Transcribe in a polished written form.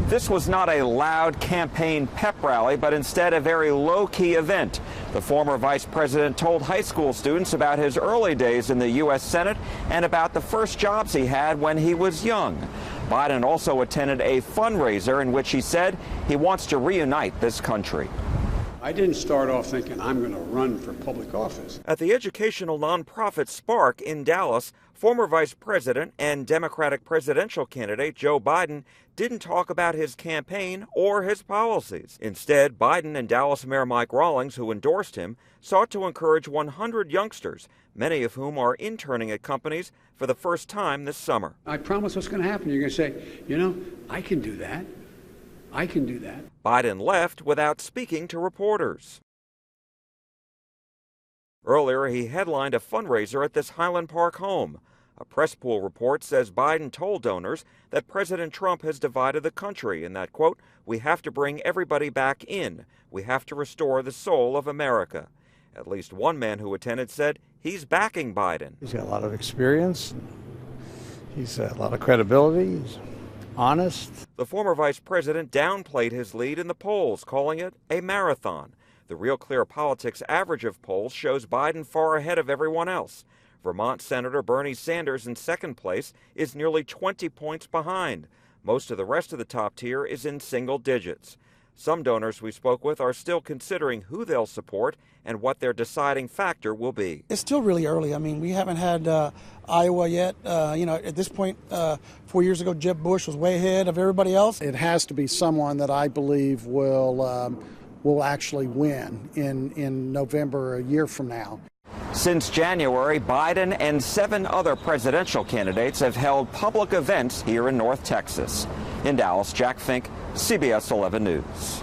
This was not a loud campaign pep rally, but instead a very low-key event. The former vice president told high school students about his early days in the U.S. Senate and about the first jobs he had when he was young. Biden also attended a fundraiser in which he said he wants to reunite this country. I didn't start off thinking I'm going to run for public office. At the educational nonprofit Spark in Dallas, former vice president and Democratic presidential candidate Joe Biden didn't talk about his campaign or his policies. Instead, Biden and Dallas Mayor Mike Rawlings, who endorsed him, sought to encourage 100 youngsters, many of whom are interning at companies for the first time this summer. I promise what's going to happen. You're going to say, you know, I can do that. I can do that. Biden left without speaking to reporters. Earlier, he headlined a fundraiser at this Highland Park home. A press pool report says Biden told donors that President Trump has divided the country and that, quote, we have to bring everybody back in. We have to restore the soul of America. At least one man who attended said he's backing Biden. He's got a lot of experience. He's got a lot of credibility. He's honest. The former vice president downplayed his lead in the polls, calling it a marathon. The Real Clear Politics average of polls shows Biden far ahead of everyone else. Vermont Senator Bernie Sanders in second place is nearly 20 points behind. Most of the rest of the top tier is in single digits. Some donors we spoke with are still considering who they'll support and what their deciding factor will be. It's still really early. I mean, we haven't had Iowa yet. At this point, 4 years ago, Jeb Bush was way ahead of everybody else. It has to be someone that I believe will actually win in November, a year from now. Since January, Biden and 7 other presidential candidates have held public events here in North Texas. In Dallas, Jack Fink, CBS 11 News.